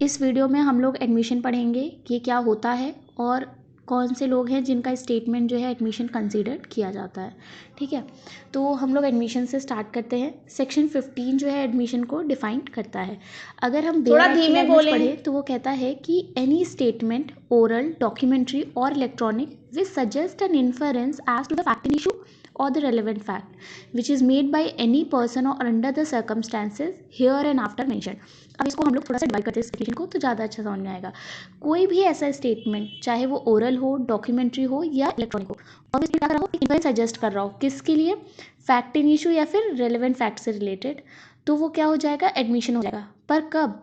इस वीडियो में हम लोग एडमिशन पढ़ेंगे कि क्या होता है और कौन से लोग हैं जिनका स्टेटमेंट जो है एडमिशन कंसीडर किया जाता है। ठीक है, तो हम लोग एडमिशन से स्टार्ट करते हैं। सेक्शन 15 जो है एडमिशन को डिफाइन करता है। अगर हम थोड़ा बेयर धीमे लैंग्वेज बोलें। पढ़े तो वो कहता है कि any statement oral documentary or electronic which suggest an inference as to the fact in issue or the relevant fact which is made by any person or under the circumstances here and after mentioned। अब इसको हम लोग थोड़ा सा divide करते हैं statement को तो ज़्यादा अच्छा समझ में आएगा। कोई भी ऐसा स्टेटमेंट चाहे वो ओरल हो, डॉक्यूमेंट्री हो या इलेक्ट्रॉनिक हो, और इसमें क्या कर रहा हो, इन्फरेंस सजेस्ट कर रहा हो किसके लिए, फैक्ट इन इशू या फिर रेलेवेंट फैक्ट से रिलेटेड, तो वो क्या हो जाएगा, एडमिशन हो जाएगा। पर कब,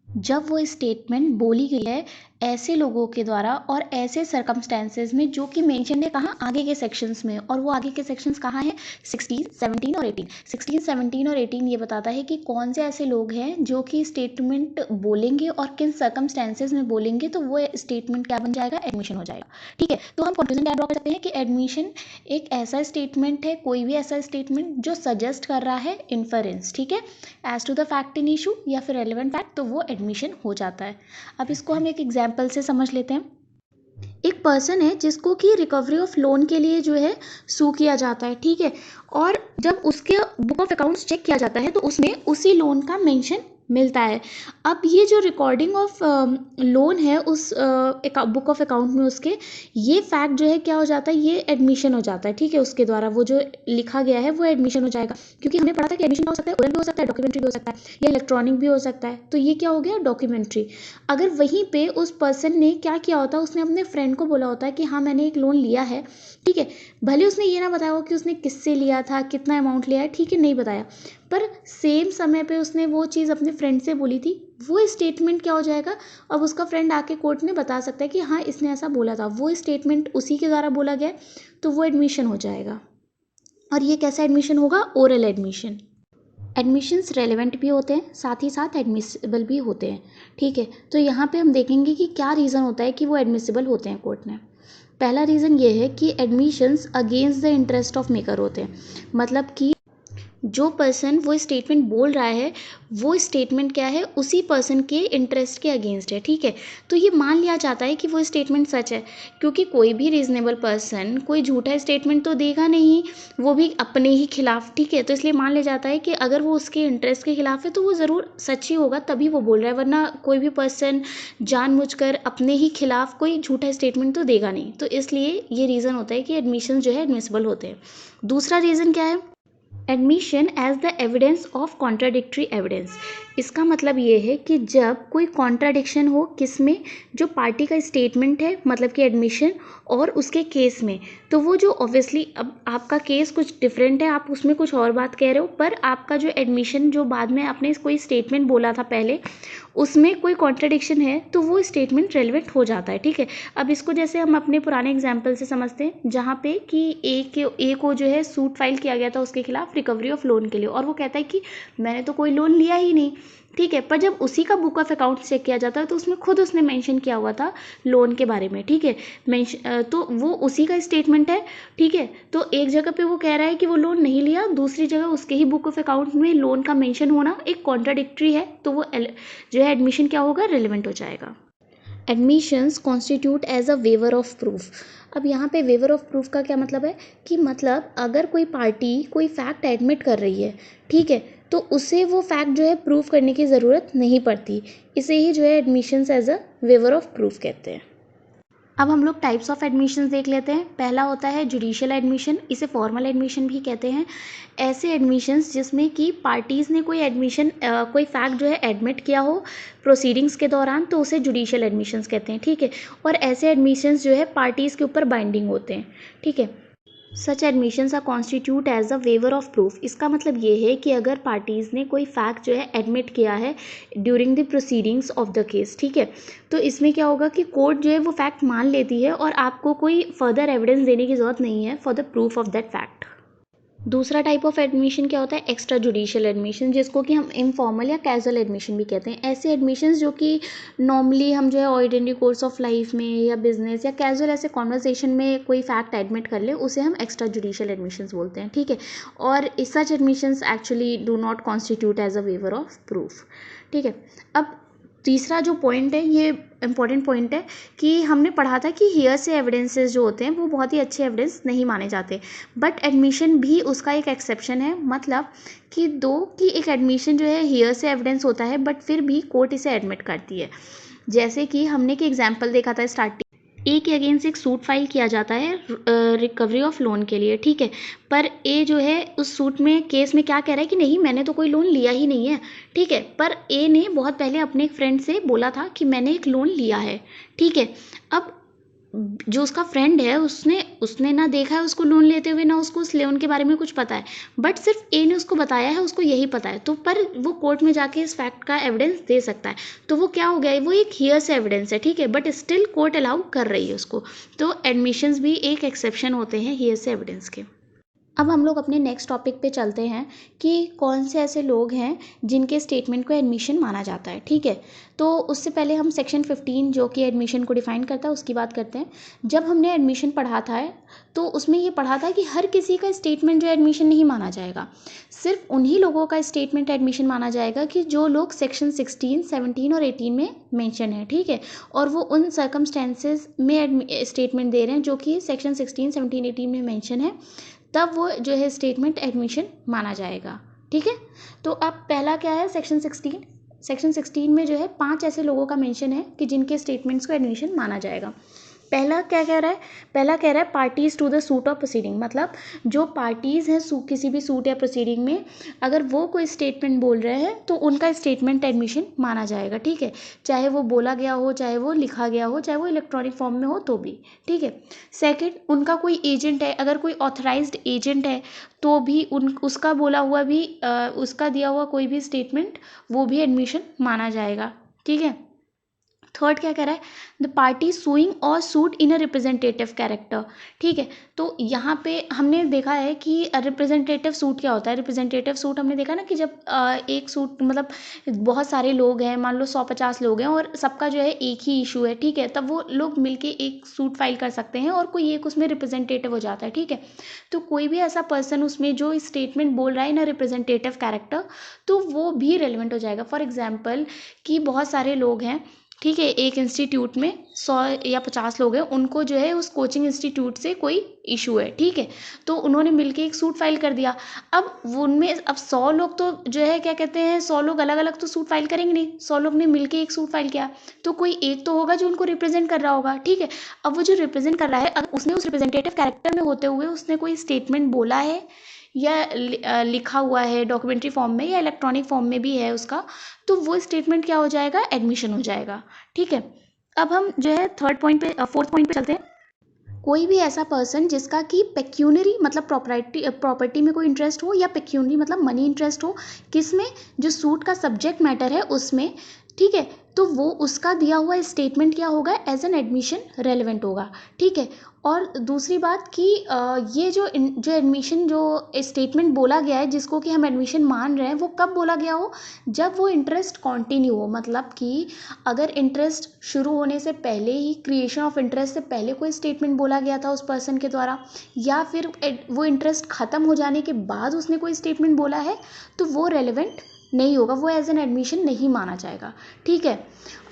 जब वो स्टेटमेंट बोली गई है ऐसे लोगों के द्वारा और ऐसे सर्कमस्टेंसेज में जो कि मेंशन है कहाँ, आगे के सेक्शंस में। और वो आगे के सेक्शंस कहाँ हैं, 16, 17 और 18। 16, 17 और 18 ये बताता है कि कौन से ऐसे लोग हैं जो कि स्टेटमेंट बोलेंगे और किन सर्कमस्टेंसेज में बोलेंगे, तो वो स्टेटमेंट क्या बन जाएगा, एडमिशन हो जाएगा। ठीक है, तो हम कंक्लूजन क्या ड्रॉ कर सकते हैं कि एडमिशन एक ऐसा स्टेटमेंट है, कोई भी ऐसा स्टेटमेंट जो सजेस्ट कर रहा है इन्फरेंस, ठीक है, as to the fact in issue या फिर रेलेवेंट फैक्ट, तो वो एडमिशन हो जाता है। अब इसको हम एक एग्जाम्पल से समझ लेते हैं। एक पर्सन है जिसको कि रिकवरी ऑफ लोन के लिए जो है सू किया जाता है, ठीक है, और जब उसके बुक ऑफ अकाउंट्स चेक किया जाता है तो उसमें उसी लोन का मेंशन मिलता है। अब ये जो रिकॉर्डिंग ऑफ लोन है उस बुक ऑफ अकाउंट में उसके, ये फैक्ट जो है क्या हो जाता है, ये एडमिशन हो जाता है। ठीक है, उसके द्वारा वो जो लिखा गया है वो एडमिशन हो जाएगा, क्योंकि हमने पढ़ा था कि एडमिशन हो सकता है, ओरल भी हो सकता है, डॉक्यूमेंट्री भी हो सकता है, या इलेक्ट्रॉनिक भी हो सकता है। तो ये क्या हो गया, डॉक्यूमेंट्री। अगर वहीं पे उस पर्सन ने क्या किया होता है, उसने अपने फ्रेंड को बोला होता है कि हाँ मैंने एक लोन लिया है, ठीक है, भले उसने ये ना बताया हो कि उसने किससे लिया था, कितना अमाउंट लिया है, ठीक है, नहीं बताया, पर सेम समय पे उसने वो चीज़ अपने फ्रेंड से बोली थी, वो स्टेटमेंट क्या हो जाएगा, अब उसका फ्रेंड आके कोर्ट में बता सकता है कि हाँ इसने ऐसा बोला था, वो स्टेटमेंट उसी के द्वारा बोला गया, तो वो एडमिशन हो जाएगा। और ये कैसा एडमिशन होगा, ओरल एडमिशन। एडमिशन्स रेलेवेंट भी होते हैं, साथ ही साथ एडमिसिबल भी होते हैं। ठीक है, तो यहाँ पे हम देखेंगे कि क्या रीज़न होता है कि वो एडमिसिबल होते हैं कोर्ट में। पहला रीज़न ये है कि admissions against the interest of maker होते हैं, मतलब कि जो पर्सन वो स्टेटमेंट बोल रहा है वो स्टेटमेंट क्या है, उसी पर्सन के इंटरेस्ट के अगेंस्ट है। ठीक है, तो ये मान लिया जाता है कि वो स्टेटमेंट सच है, क्योंकि कोई भी रीजनेबल पर्सन कोई झूठा स्टेटमेंट तो देगा नहीं, वो भी अपने ही खिलाफ। ठीक है, तो इसलिए मान लिया जाता है कि अगर वो उसके इंटरेस्ट के खिलाफ है तो वो ज़रूर सच ही होगा, तभी वो बोल रहा है, वरना कोई भी पर्सन जानबूझकर अपने ही खिलाफ कोई झूठा स्टेटमेंट तो देगा नहीं। तो इसलिए ये रीज़न होता है कि एडमिशन जो है एडमिसिबल होते हैं। दूसरा रीज़न क्या है, admission as the evidence of contradictory evidence. इसका मतलब ये है कि जब कोई कॉन्ट्राडिक्शन हो किसमें, जो पार्टी का स्टेटमेंट है मतलब कि एडमिशन, और उसके केस में, तो वो जो ऑब्वियसली अब आपका केस कुछ डिफरेंट है, आप उसमें कुछ और बात कह रहे हो, पर आपका जो एडमिशन जो बाद में आपने कोई स्टेटमेंट बोला था पहले, उसमें कोई कॉन्ट्राडिक्शन है, तो वो स्टेटमेंट रेलिवेंट हो जाता है। ठीक है, अब इसको जैसे हम अपने पुराने एग्जाम्पल से समझते हैं, जहाँ पे कि ए को जो है सूट फाइल किया गया था उसके खिलाफ रिकवरी ऑफ लोन के लिए, और वो कहता है कि मैंने तो कोई लोन लिया ही नहीं। ठीक है, पर जब उसी का बुक ऑफ अकाउंट चेक किया जाता है तो उसमें खुद उसने मेंशन किया हुआ था लोन के बारे में। ठीक है, तो वो उसी का स्टेटमेंट है। ठीक है, तो एक जगह पे वो कह रहा है कि वो लोन नहीं लिया, दूसरी जगह उसके ही बुक ऑफ अकाउंट में लोन का मेंशन होना एक कॉन्ट्राडिक्टरी है, तो वो जो है एडमिशन क्या होगा, रेलिवेंट हो जाएगा। Admissions constitute as a waiver of proof. अब यहाँ पे वेवर ऑफ प्रूफ का क्या मतलब है कि मतलब अगर कोई पार्टी कोई फैक्ट एडमिट कर रही है, ठीक है, तो उसे वो फैक्ट जो है प्रूफ करने की ज़रूरत नहीं पड़ती, इसे ही जो है admissions as a waiver of proof कहते हैं। अब हम लोग टाइप्स ऑफ एडमिशन्स देख लेते हैं। पहला होता है जुडिशियल एडमिशन, इसे फॉर्मल एडमिशन भी कहते हैं। ऐसे एडमिशन्स जिसमें कि पार्टीज़ ने कोई कोई फैक्ट जो है एडमिट किया हो प्रोसीडिंग्स के दौरान, तो उसे जुडिशियल एडमिशन्स कहते हैं। ठीक है, और ऐसे एडमिशन्स जो है पार्टीज़ के ऊपर बाइंडिंग होते हैं। ठीक है, such admissions are constitute as a waiver of proof. इसका मतलब ये है कि अगर पार्टीज़ ने कोई फैक्ट जो है एडमिट किया है during the proceedings of the case, ठीक है, तो इसमें क्या होगा कि कोर्ट जो है वो फैक्ट मान लेती है और आपको कोई फर्दर एविडेंस देने की ज़रूरत नहीं है for the proof of that fact. दूसरा टाइप ऑफ एडमिशन क्या होता है, एक्स्ट्रा जुडिशियल एडमिशन, जिसको कि हम इनफॉर्मल या कैजुअल एडमिशन भी कहते हैं। ऐसे एडमिशन्स जो कि नॉर्मली हम जो है ऑर्डिनरी कोर्स ऑफ लाइफ में या बिजनेस या कैजुअल ऐसे कॉन्वर्सेशन में कोई फैक्ट एडमिट कर ले, उसे हम एक्स्ट्रा जुडिशियल एडमिशन्स बोलते हैं। ठीक है, और such admissions actually do not constitute as a waiver of proof. ठीक है, अब तीसरा जो पॉइंट है ये इम्पॉर्टेंट पॉइंट है कि हमने पढ़ा था कि हियर से एविडेंसेस जो होते हैं वो बहुत ही अच्छे एविडेंस नहीं माने जाते, बट एडमिशन भी उसका एक एक्सेप्शन है। मतलब कि एक एडमिशन जो है हियर से एविडेंस होता है बट फिर भी कोर्ट इसे एडमिट करती है। जैसे कि हमने एक एग्जाम्पल देखा था स्टार्टिंग, ए के अगेंस्ट एक सूट फाइल किया जाता है रिकवरी ऑफ लोन के लिए, ठीक है। पर ए जो है उस सूट में केस में क्या कह रहा है कि नहीं मैंने तो कोई लोन लिया ही नहीं है, ठीक है। पर ए ने बहुत पहले अपने एक फ्रेंड से बोला था कि मैंने एक लोन लिया है, ठीक है। अब जो उसका फ्रेंड है उसने उसने ना देखा है उसको लोन लेते हुए, ना उसको उस लोन के बारे में कुछ पता है, बट सिर्फ ए ने उसको बताया है, उसको यही पता है। तो पर वो कोर्ट में जाके इस फैक्ट का एविडेंस दे सकता है, तो वो क्या हो गया, वो एक हियर से एविडेंस है, ठीक है, बट स्टिल कोर्ट अलाउ कर रही है उसको। तो एडमिशंस भी एक एक्सेप्शन होते हैं हियर से एविडेंस के। अब हम लोग अपने नेक्स्ट टॉपिक पे चलते हैं कि कौन से ऐसे लोग हैं जिनके स्टेटमेंट को एडमिशन माना जाता है, ठीक है। तो उससे पहले हम सेक्शन 15 जो कि एडमिशन को डिफाइन करता है उसकी बात करते हैं। जब हमने एडमिशन पढ़ा था तो उसमें ये पढ़ा था कि हर किसी का स्टेटमेंट जो एडमिशन नहीं माना जाएगा, सिर्फ उन्हीं लोगों का स्टेटमेंट एडमिशन माना जाएगा कि जो लोग सेक्शन 16, 17 और 18 में मेंशन है, ठीक है। और वो उन सर्कमस्टेंसेज में स्टेटमेंट दे रहे हैं जो कि सेक्शन 16, 17, 18 में मेंशन है, तब वो जो है स्टेटमेंट एडमिशन माना जाएगा, ठीक है। तो अब पहला क्या है, सेक्शन 16 में जो है 5 ऐसे लोगों का मेंशन है कि जिनके स्टेटमेंट्स को एडमिशन माना जाएगा। पहला क्या कह रहा है, पहला कह रहा है parties to the suit of proceeding, मतलब जो पार्टीज हैं किसी भी सूट या प्रोसीडिंग में, अगर वो कोई स्टेटमेंट बोल रहे हैं तो उनका स्टेटमेंट एडमिशन माना जाएगा, ठीक है। चाहे वो बोला गया हो, चाहे वो लिखा गया हो, चाहे वो इलेक्ट्रॉनिक फॉर्म में हो तो भी, ठीक है। सेकंड, उनका कोई एजेंट है, अगर कोई ऑथराइज्ड एजेंट है तो भी उसका बोला हुआ भी उसका दिया हुआ कोई भी स्टेटमेंट वो भी एडमिशन माना जाएगा, ठीक है। थर्ड क्या कह रहा है, द पार्टी सुइंग और suit in a representative character, ठीक है। तो यहाँ पे हमने देखा है कि रिप्रेजेंटेटिव सूट क्या होता है। रिप्रेजेंटेटिव सूट हमने देखा ना कि जब एक सूट मतलब बहुत सारे लोग हैं, मान लो 150 लोग हैं और सबका जो है एक ही इशू है, ठीक है, तब वो लोग मिलके एक सूट फाइल कर सकते हैं और कोई एक उसमें रिप्रेजेंटेटिव हो जाता है, ठीक है। तो कोई भी ऐसा पर्सन उसमें जो स्टेटमेंट बोल रहा है ना रिप्रेजेंटेटिव कैरेक्टर, तो वो भी रेलिवेंट हो जाएगा। फॉर एग्जाम्पल कि बहुत सारे लोग हैं, ठीक है, एक इंस्टीट्यूट में 100 या 50 लोग हैं, उनको जो है उस कोचिंग इंस्टीट्यूट से कोई इशू है, ठीक है। तो उन्होंने मिलके एक सूट फाइल कर दिया। अब उनमें अब 100 लोग तो जो है क्या कहते हैं, 100 लोग अलग अलग तो सूट फाइल करेंगे नहीं, 100 लोग ने मिलके एक सूट फाइल किया, तो कोई एक तो होगा जो उनको रिप्रेजेंट कर रहा होगा, ठीक है। अब वो जो रिप्रेजेंट कर रहा है, अगर उसने उस रिप्रेजेंटेटिव कैरेक्टर में होते हुए उसने कोई स्टेटमेंट बोला है या लिखा हुआ है डॉक्यूमेंट्री फॉर्म में या इलेक्ट्रॉनिक फॉर्म में भी है उसका, तो वो स्टेटमेंट क्या हो जाएगा, एडमिशन हो जाएगा, ठीक है। अब हम जो है फोर्थ पॉइंट पे चलते हैं। कोई भी ऐसा पर्सन जिसका कि पेक्यूनरी मतलब प्रॉपर्टी में कोई इंटरेस्ट हो, या पेक्यूनरी मतलब मनी इंटरेस्ट हो, किस में, जो सूट का सब्जेक्ट मैटर है उसमें, ठीक है, तो वो उसका दिया हुआ स्टेटमेंट क्या होगा, एज एन एडमिशन रेलिवेंट होगा, ठीक है। और दूसरी बात कि ये जो एडमिशन जो स्टेटमेंट बोला गया है जिसको कि हम एडमिशन मान रहे हैं, वो कब बोला गया हो, जब वो इंटरेस्ट कंटिन्यू हो। मतलब कि अगर इंटरेस्ट शुरू होने से पहले ही, क्रिएशन ऑफ इंटरेस्ट से पहले कोई स्टेटमेंट बोला गया था उस पर्सन के द्वारा, या फिर वो इंटरेस्ट ख़त्म हो जाने के बाद उसने कोई स्टेटमेंट बोला है, तो वो रेलिवेंट नहीं होगा, वो एज एन एडमिशन नहीं माना जाएगा, ठीक है।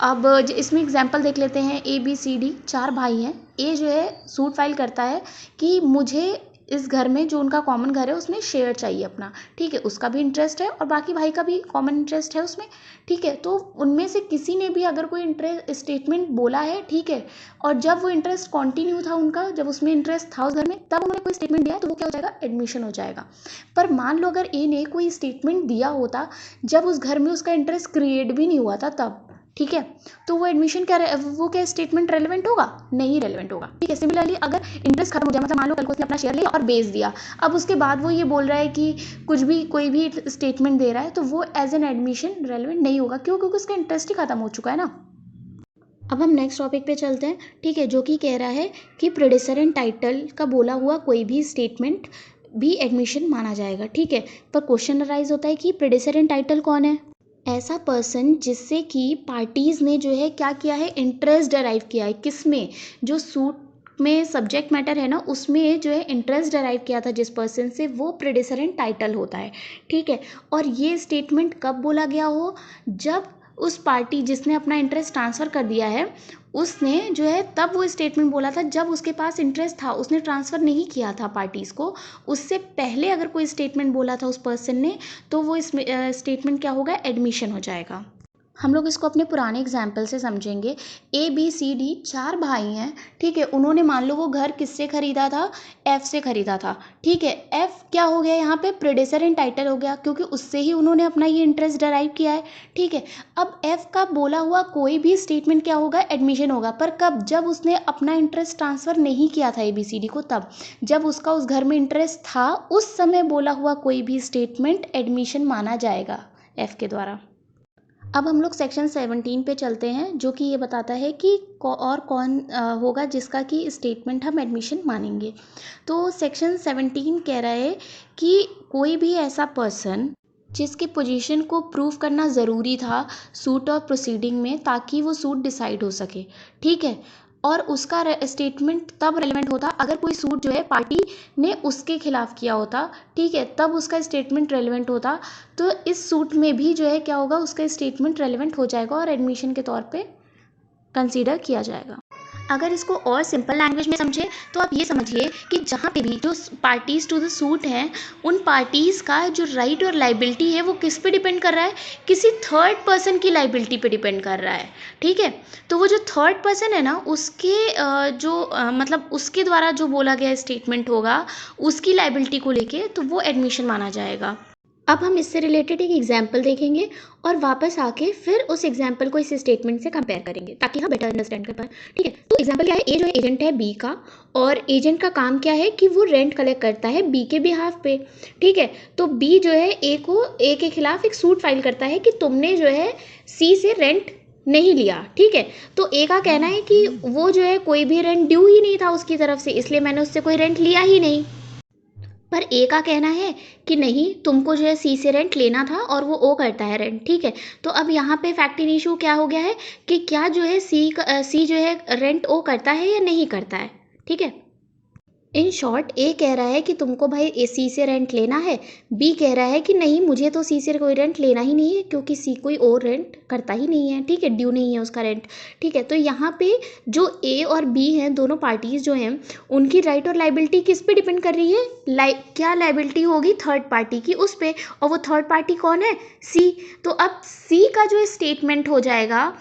अब इसमें एग्जांपल देख लेते हैं। ABCD 4 भाई हैं। ए जो है सूट फाइल करता है कि मुझे इस घर में, जो उनका कॉमन घर है, उसमें शेयर चाहिए अपना, ठीक है, उसका भी इंटरेस्ट है और बाकी भाई का भी कॉमन इंटरेस्ट है उसमें, ठीक है। तो उनमें से किसी ने भी अगर कोई इंटरेस्ट स्टेटमेंट बोला है, ठीक है, और जब वो इंटरेस्ट कंटिन्यू था उनका, जब उसमें इंटरेस्ट था उस घर में, तब उन्होंने कोई स्टेटमेंट दिया, तो वो क्या हो जाएगा, एडमिशन हो जाएगा। पर मान लो अगर ए ने कोई स्टेटमेंट दिया होता जब उस घर में उसका इंटरेस्ट क्रिएट भी नहीं हुआ था तब, ठीक है, तो वो एडमिशन वो क्या स्टेटमेंट रेलिवेंट होगा, नहीं रेलिवेंट होगा, ठीक है। सिमिलरली अगर इंटरेस्ट खत्म हो जाए, मतलब मान लो कल को उसने अपना शेयर लिया और बेच दिया, अब उसके बाद वो ये बोल रहा है कि कुछ भी कोई भी स्टेटमेंट दे रहा है, तो वो एज एन एडमिशन रेलिवेंट नहीं होगा, क्यों, क्योंकि उसका इंटरेस्ट ही खत्म हो चुका है ना। अब हम नेक्स्ट टॉपिक पे चलते हैं, ठीक है, जो कि कह रहा है कि प्रेडेसेरेंट टाइटल का बोला हुआ कोई भी स्टेटमेंट भी एडमिशन माना जाएगा, ठीक है। पर क्वेश्चन अराइज होता है कि प्रेडेसेरेंट टाइटल कौन है, ऐसा पर्सन जिससे कि पार्टीज़ ने जो है क्या किया है, इंटरेस्ट डराइव किया है, किस में, जो सूट में सब्जेक्ट मैटर है ना उसमें जो है इंटरेस्ट डराइव किया था जिस पर्सन से, वो प्रेडेसेरेंट टाइटल होता है, ठीक है। और ये स्टेटमेंट कब बोला गया हो, जब उस पार्टी जिसने अपना इंटरेस्ट ट्रांसफ़र कर दिया है उसने जो है तब वो स्टेटमेंट बोला था जब उसके पास इंटरेस्ट था, उसने ट्रांसफ़र नहीं किया था पार्टीज़ को। उससे पहले अगर कोई स्टेटमेंट बोला था उस पर्सन ने तो वो इसमें स्टेटमेंट क्या होगा, एडमिशन हो जाएगा। हम लोग इसको अपने पुराने एग्जाम्पल से समझेंगे। ABCD 4 भाई हैं, ठीक है। उन्होंने मान लो वो घर किससे ख़रीदा था, F से ख़रीदा था, ठीक है। F क्या हो गया यहाँ पे, प्रेडेसर इन टाइटल हो गया क्योंकि उससे ही उन्होंने अपना ये इंटरेस्ट डराइव किया है, ठीक है। अब F का बोला हुआ कोई भी स्टेटमेंट क्या होगा, एडमिशन होगा। पर कब, जब उसने अपना इंटरेस्ट ट्रांसफ़र नहीं किया था ABCD को, तब जब उसका उस घर में इंटरेस्ट था उस समय बोला हुआ कोई भी स्टेटमेंट एडमिशन माना जाएगा F के द्वारा। अब हम लोग सेक्शन 17 पे चलते हैं जो कि ये बताता है कि और कौन होगा जिसका कि स्टेटमेंट हम एडमिशन मानेंगे। तो सेक्शन 17 कह रहा है कि कोई भी ऐसा पर्सन जिसकी पोजीशन को प्रूव करना ज़रूरी था सूट और प्रोसीडिंग में ताकि वो सूट डिसाइड हो सके, ठीक है। और उसका स्टेटमेंट तब रेलेवेंट होता अगर कोई सूट जो है पार्टी ने उसके खिलाफ किया होता, ठीक है, तब उसका स्टेटमेंट रेलेवेंट होता। तो इस सूट में भी जो है क्या होगा, उसका स्टेटमेंट रेलेवेंट हो जाएगा और एडमिशन के तौर पे कंसीडर किया जाएगा। अगर इसको और सिंपल लैंग्वेज में समझे तो आप ये समझिए कि जहाँ पे भी जो पार्टीज़ टू द सूट हैं उन पार्टीज़ का जो राइट और लाइबिलिटी है वो किस पे डिपेंड कर रहा है, किसी थर्ड पर्सन की लाइबिलिटी पे डिपेंड कर रहा है, ठीक है। तो वो जो थर्ड पर्सन है ना उसके मतलब उसके द्वारा जो बोला गया स्टेटमेंट होगा उसकी लाइबिलिटी को लेके तो वो एडमिशन माना जाएगा। अब हम इससे रिलेटेड एक एग्जाम्पल देखेंगे और वापस आके फिर उस एग्जाम्पल को इस स्टेटमेंट से कंपेयर करेंगे ताकि हम बेटर अंडरस्टैंड कर पाए, ठीक है। तो एग्जाम्पल क्या है, ए जो है एजेंट है बी का और एजेंट का काम क्या है कि वो रेंट कलेक्ट करता है बी के बिहाफ पे, ठीक है। तो बी जो है ए के खिलाफ एक सूट फाइल करता है कि तुमने जो है सी से रेंट नहीं लिया, ठीक है। तो ए का कहना है कि वो जो है कोई भी रेंट ड्यू ही नहीं था उसकी तरफ से, इसलिए मैंने उससे कोई रेंट लिया ही नहीं। पर ए का कहना है कि नहीं, तुमको जो है सी से रेंट लेना था और वो ओ करता है रेंट, ठीक है। तो अब यहाँ पे फैक्ट इन इशू क्या हो गया है कि क्या जो है सी जो है रेंट ओ करता है या नहीं करता है, ठीक है। इन शॉर्ट ए कह रहा है कि तुमको भाई सी से रेंट लेना है, बी कह रहा है कि नहीं मुझे तो सी से कोई रेंट लेना ही नहीं है क्योंकि सी कोई और रेंट करता ही नहीं है, ठीक है, ड्यू नहीं है उसका रेंट, ठीक है। तो यहाँ पे जो ए और बी हैं दोनों पार्टीज़ जो हैं उनकी राइट और लाइबिलिटी किस पे डिपेंड कर रही है, क्या लाइबिलिटी होगी, थर्ड पार्टी की उस पर, और वो थर्ड पार्टी कौन है, सी। तो अब सी का जो स्टेटमेंट हो जाएगा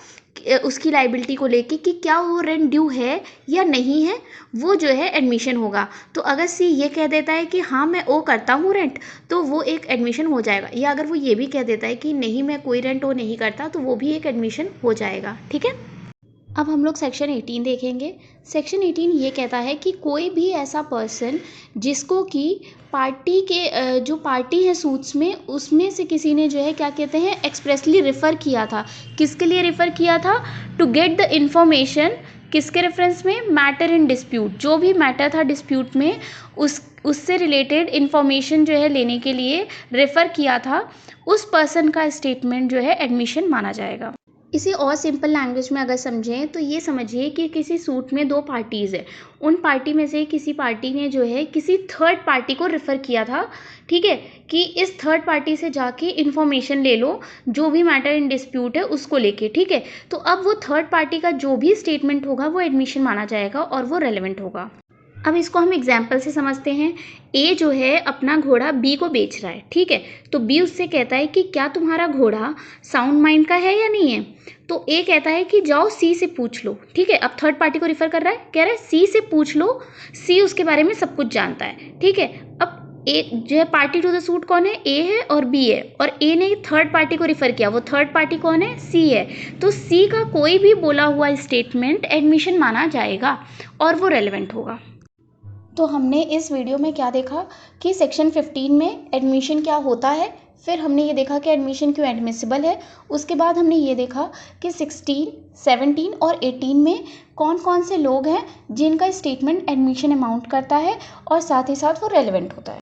उसकी लाइबिलिटी को लेके कि क्या वो रेंट ड्यू है या नहीं है, वो जो है एडमिशन होगा। तो अगर सी ये कह देता है कि हाँ मैं ओ करता हूँ रेंट तो वो एक एडमिशन हो जाएगा, या अगर वो ये भी कह देता है कि नहीं मैं कोई रेंट ओ नहीं करता तो वो भी एक एडमिशन हो जाएगा, ठीक है। अब हम लोग सेक्शन 18 देखेंगे। सेक्शन 18 ये कहता है कि कोई भी ऐसा पर्सन जिसको कि पार्टी के जो पार्टी है सूट्स में उसमें से किसी ने जो है क्या कहते हैं एक्सप्रेसली रेफ़र किया था, किसके लिए रेफ़र किया था, टू गेट द इंफॉर्मेशन, किसके रेफरेंस में, मैटर इन डिस्प्यूट, जो भी मैटर था डिस्प्यूट में उससे रिलेटेड इन्फॉर्मेशन जो है लेने के लिए रेफ़र किया था, उस पर्सन का स्टेटमेंट जो है एडमिशन माना जाएगा। इसे और सिंपल लैंग्वेज में अगर समझें तो ये समझिए कि किसी सूट में दो पार्टीज़ है, उन पार्टी में से किसी पार्टी ने जो है किसी थर्ड पार्टी को रेफ़र किया था, ठीक है, कि इस थर्ड पार्टी से जाके इन्फॉर्मेशन ले लो जो भी मैटर इन डिस्प्यूट है उसको लेके, ठीक है। तो अब वो थर्ड पार्टी का जो भी स्टेटमेंट होगा वो एडमिशन माना जाएगा और वो रेलेवेंट होगा। अब इसको हम एग्जाम्पल से समझते हैं। ए जो है अपना घोड़ा बी को बेच रहा है, ठीक है। तो बी उससे कहता है कि क्या तुम्हारा घोड़ा साउंड माइंड का है या नहीं है। तो ए कहता है कि जाओ सी से पूछ लो, ठीक है। अब थर्ड पार्टी को रिफ़र कर रहा है, कह रहा है सी से पूछ लो, सी उसके बारे में सब कुछ जानता है, ठीक है। अब ए जो है पार्टी टू द सूट कौन है, ए है और बी है, और ए ने थर्ड पार्टी को रिफ़र किया, वो थर्ड पार्टी कौन है, सी है। तो सी का कोई भी बोला हुआ स्टेटमेंट एडमिशन माना जाएगा और वो रेलेवेंट होगा। तो हमने इस वीडियो में क्या देखा कि सेक्शन 15 में एडमिशन क्या होता है, फिर हमने ये देखा कि एडमिशन क्यों एडमिसिबल है, उसके बाद हमने ये देखा कि 16, 17 और 18 में कौन कौन से लोग हैं जिनका स्टेटमेंट एडमिशन अमाउंट करता है और साथ ही साथ वो रेलेवेंट होता है।